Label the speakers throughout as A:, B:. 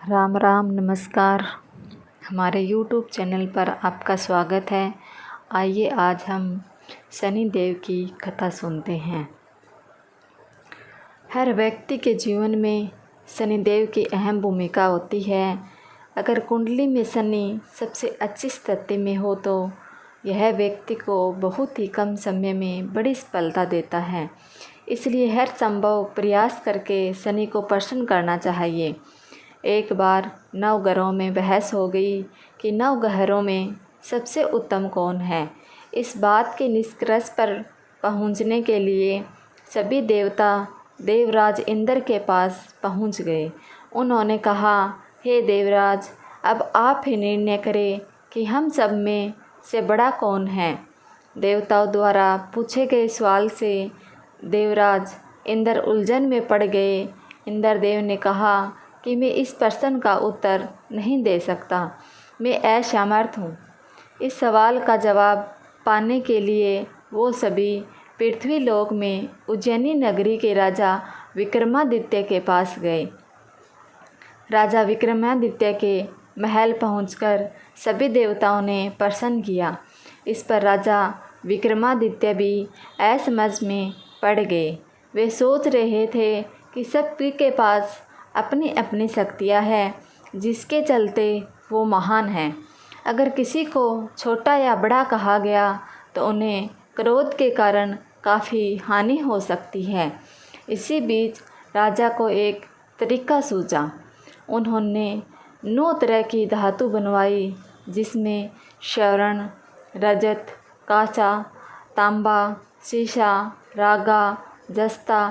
A: राम राम नमस्कार। हमारे YouTube channel पर आपका स्वागत है। आइए आज हम शनिदेव की कथा सुनते हैं। हर व्यक्ति के जीवन में शनिदेव की अहम भूमिका होती है। अगर कुंडली में शनि सबसे अच्छी स्थिति में हो तो यह व्यक्ति को बहुत ही कम समय में बड़ी सफलता देता है। इसलिए हर संभव प्रयास करके शनि को प्रसन्न करना चाहिए। एक बार 9 ग्रहों में बहस हो गई कि 9 ग्रहों में सबसे उत्तम कौन है। इस बात के निष्कर्ष पर पहुंचने के लिए सभी देवता देवराज इंद्र के पास पहुंच गए। उन्होंने कहा, हे देवराज, अब आप ही निर्णय करें कि हम सब में से बड़ा कौन है। देवताओं द्वारा पूछे गए सवाल से देवराज इंद्र उलझन में पड़ गए। इंद्रदेव ने कहा कि मैं इस प्रश्न का उत्तर नहीं दे सकता, मैं असमर्थ हूँ। इस सवाल का जवाब पाने के लिए वो सभी पृथ्वी लोक में उज्जैनी नगरी के राजा विक्रमादित्य के पास गए। राजा विक्रमादित्य के महल पहुंचकर सभी देवताओं ने प्रसन्न किया। इस पर राजा विक्रमादित्य भी असमझ में पड़ गए। वे सोच रहे थे कि सबके के पास अपनी अपनी शक्तियाँ हैं, जिसके चलते वो महान हैं। अगर किसी को छोटा या बड़ा कहा गया तो उन्हें क्रोध के कारण काफ़ी हानि हो सकती है। इसी बीच राजा को एक तरीका सूझा। उन्होंने 9 तरह की धातु बनवाई, जिसमें स्वर्ण, रजत, कांचा, तांबा, शीशा, रागा, जस्ता,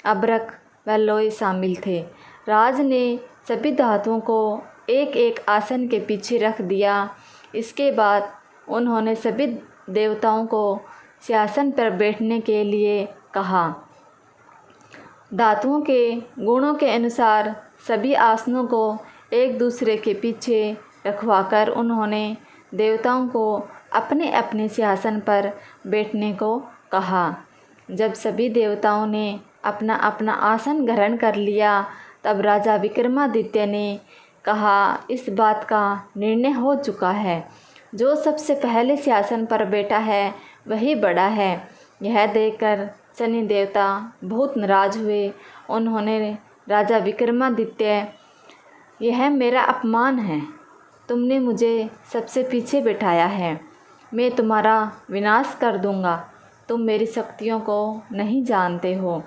A: अभ्रक व लोहे शामिल थे। राज ने सभी धातुओं को एक एक आसन के पीछे रख दिया। इसके बाद उन्होंने सभी देवताओं को सिंहासन पर बैठने के लिए कहा। धातुओं के गुणों के अनुसार सभी आसनों को एक दूसरे के पीछे रखवाकर उन्होंने देवताओं को अपने अपने सिंहासन पर बैठने को कहा। जब सभी देवताओं ने अपना अपना आसन ग्रहण कर लिया, तब राजा विक्रमादित्य ने कहा, इस बात का निर्णय हो चुका है। जो सबसे पहले सिंहासन पर बैठा है वही बड़ा है। यह देखकर शनि देवता बहुत नाराज हुए। उन्होंने राजा विक्रमादित्य, यह मेरा अपमान है। तुमने मुझे सबसे पीछे बैठाया है। मैं तुम्हारा विनाश कर दूंगा। तुम मेरी शक्तियों को नहीं जानते हो।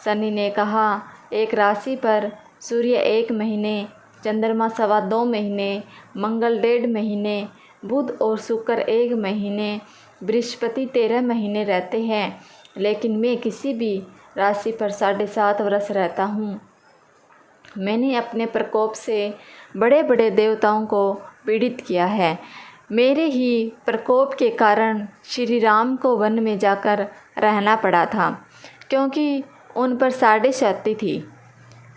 A: शनि ने कहा, एक राशि पर सूर्य 1 महीने, चंद्रमा 2.25 महीने, मंगल 1.5 महीने, बुध और शुक्र 1 महीने, बृहस्पति 13 महीने रहते हैं, लेकिन मैं किसी भी राशि पर 7.5 वर्ष रहता हूँ। मैंने अपने प्रकोप से बड़े बड़े देवताओं को पीड़ित किया है। मेरे ही प्रकोप के कारण श्री राम को वन में जाकर रहना पड़ा था, क्योंकि उन पर 6.5 शक्ति थी।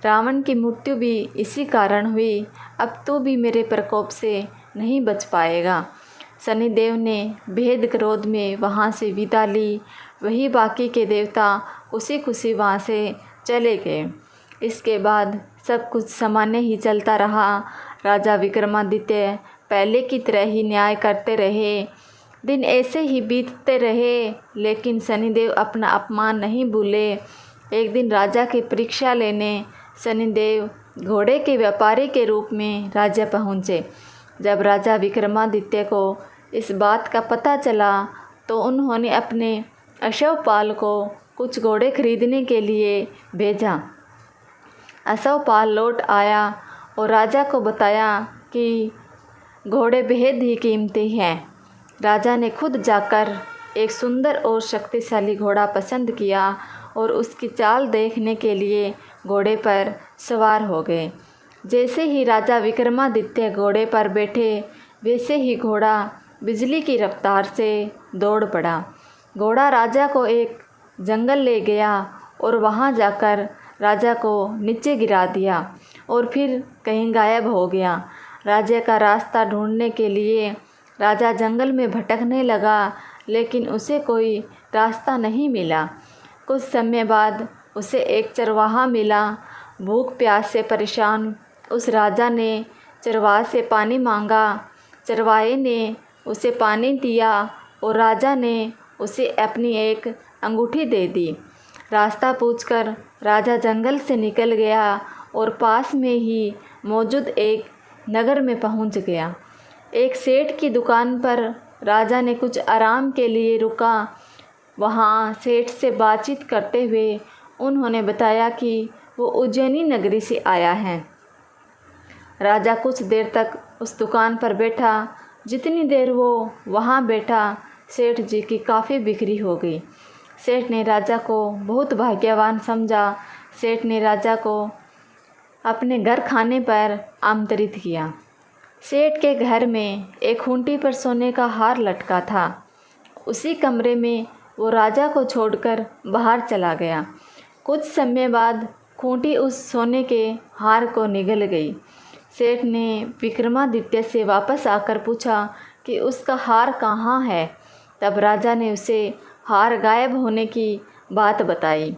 A: रावण की मृत्यु भी इसी कारण हुई। अब तू भी मेरे प्रकोप से नहीं बच पाएगा। शनिदेव ने बेहद क्रोध में वहाँ से विदा ली। वही बाकी के देवता खुशी खुशी वहाँ से चले गए। इसके बाद सब कुछ सामान्य ही चलता रहा। राजा विक्रमादित्य पहले की तरह ही न्याय करते रहे। दिन ऐसे ही बीतते रहे, लेकिन शनिदेव अपना अपमान नहीं भूले। एक दिन राजा की परीक्षा लेने शनिदेव घोड़े के व्यापारी के रूप में राज्य पहुँचे। जब राजा विक्रमादित्य को इस बात का पता चला तो उन्होंने अपने अश्वपाल को कुछ घोड़े खरीदने के लिए भेजा। अश्वपाल लौट आया और राजा को बताया कि घोड़े बेहद ही कीमती हैं। राजा ने खुद जाकर एक सुंदर और शक्तिशाली घोड़ा पसंद किया और उसकी चाल देखने के लिए घोड़े पर सवार हो गए। जैसे ही राजा विक्रमादित्य घोड़े पर बैठे, वैसे ही घोड़ा बिजली की रफ्तार से दौड़ पड़ा। घोड़ा राजा को एक जंगल ले गया और वहां जाकर राजा को नीचे गिरा दिया और फिर कहीं गायब हो गया। राजा का रास्ता ढूंढने के लिए राजा जंगल में भटकने लगा, लेकिन उसे कोई रास्ता नहीं मिला। कुछ समय बाद उसे एक चरवाहा मिला। भूख प्यास से परेशान उस राजा ने चरवाहे से पानी मांगा। चरवाहे ने उसे पानी दिया और राजा ने उसे अपनी एक अंगूठी दे दी। रास्ता पूछकर राजा जंगल से निकल गया और पास में ही मौजूद एक नगर में पहुंच गया। एक सेठ की दुकान पर राजा ने कुछ आराम के लिए रुका। वहाँ सेठ से बातचीत करते हुए उन्होंने बताया कि वो उज्जैनी नगरी से आया है। राजा कुछ देर तक उस दुकान पर बैठा। जितनी देर वो वहाँ बैठा, सेठ जी की काफ़ी बिक्री हो गई। सेठ ने राजा को बहुत भाग्यवान समझा। सेठ ने राजा को अपने घर खाने पर आमंत्रित किया। सेठ के घर में एक खूंटी पर सोने का हार लटका था। उसी कमरे में वो राजा को छोड़कर बाहर चला गया। कुछ समय बाद खूंटी उस सोने के हार को निगल गई। सेठ ने विक्रमादित्य से वापस आकर पूछा कि उसका हार कहाँ है। तब राजा ने उसे हार गायब होने की बात बताई।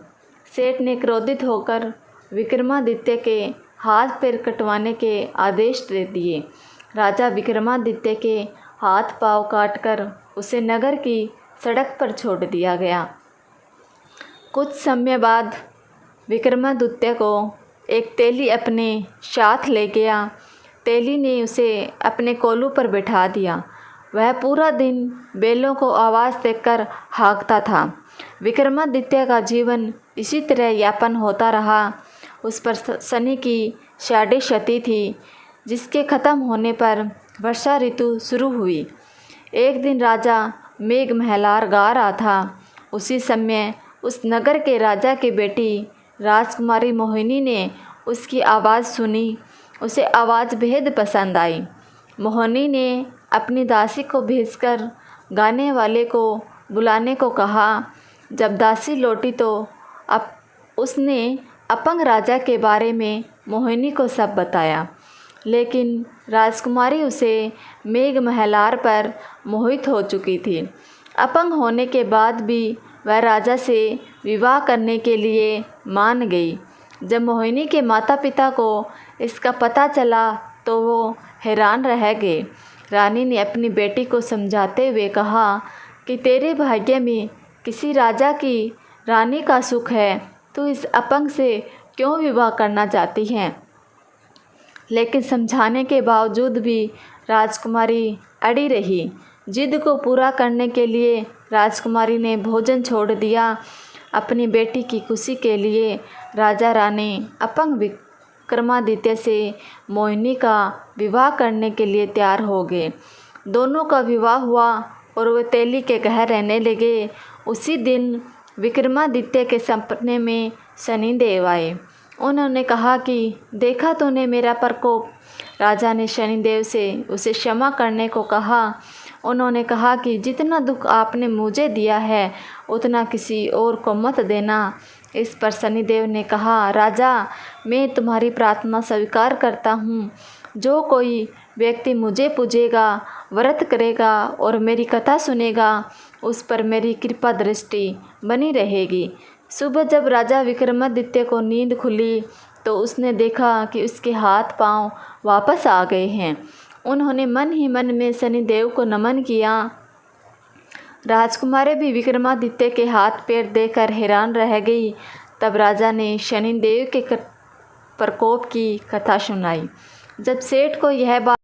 A: सेठ ने क्रोधित होकर विक्रमादित्य के हाथ पैर कटवाने के आदेश दे दिए। राजा विक्रमादित्य के हाथ पांव काटकर उसे नगर की सड़क पर छोड़ दिया गया। कुछ समय बाद विक्रमादित्य को एक तेली अपने साथ ले गया। तेली ने उसे अपने कोलू पर बैठा दिया। वह पूरा दिन बैलों को आवाज़ देकर हाँकता था। विक्रमादित्य का जीवन इसी तरह यापन होता रहा। उस पर शनि की साढ़े क्षति थी, जिसके ख़त्म होने पर वर्षा ऋतु शुरू हुई। एक दिन राजा मेघ महलार गा रहा था। उसी समय उस नगर के राजा की बेटी राजकुमारी मोहिनी ने उसकी आवाज़ सुनी। उसे आवाज़ बेहद पसंद आई। मोहिनी ने अपनी दासी को भेजकर गाने वाले को बुलाने को कहा। जब दासी लौटी तो अब उसने अपंग राजा के बारे में मोहिनी को सब बताया। लेकिन राजकुमारी उसे मेघ महलार पर मोहित हो चुकी थी। अपंग होने के बाद भी वह राजा से विवाह करने के लिए मान गई। जब मोहिनी के माता पिता को इसका पता चला तो वो हैरान रह गए। रानी ने अपनी बेटी को समझाते हुए कहा कि तेरे भाग्य में किसी राजा की रानी का सुख है, तू इस अपंग से क्यों विवाह करना चाहती हैं। लेकिन समझाने के बावजूद भी राजकुमारी अड़ी रही। जिद को पूरा करने के लिए राजकुमारी ने भोजन छोड़ दिया। अपनी बेटी की खुशी के लिए राजा रानी अपंग विक्रमादित्य से मोहिनी का विवाह करने के लिए तैयार हो गए। दोनों का विवाह हुआ और वे तेली के घर रहने लगे। उसी दिन विक्रमादित्य के सपने में शनिदेव आए। उन्होंने कहा कि देखा तूने मेरा प्रकोप। राजा ने शनिदेव से उसे क्षमा करने को कहा। उन्होंने कहा कि जितना दुख आपने मुझे दिया है उतना किसी और को मत देना। इस पर शनिदेव ने कहा, राजा, मैं तुम्हारी प्रार्थना स्वीकार करता हूँ। जो कोई व्यक्ति मुझे पूजेगा, व्रत करेगा और मेरी कथा सुनेगा, उस पर मेरी कृपा दृष्टि बनी रहेगी। सुबह जब राजा विक्रमादित्य को नींद खुली तो उसने देखा कि उसके हाथ पांव वापस आ गए हैं। उन्होंने मन ही मन में शनिदेव को नमन किया। राजकुमारी भी विक्रमादित्य के हाथ पैर देखकर हैरान रह गई। तब राजा ने शनिदेव के प्रकोप की कथा सुनाई। जब सेठ को यह बात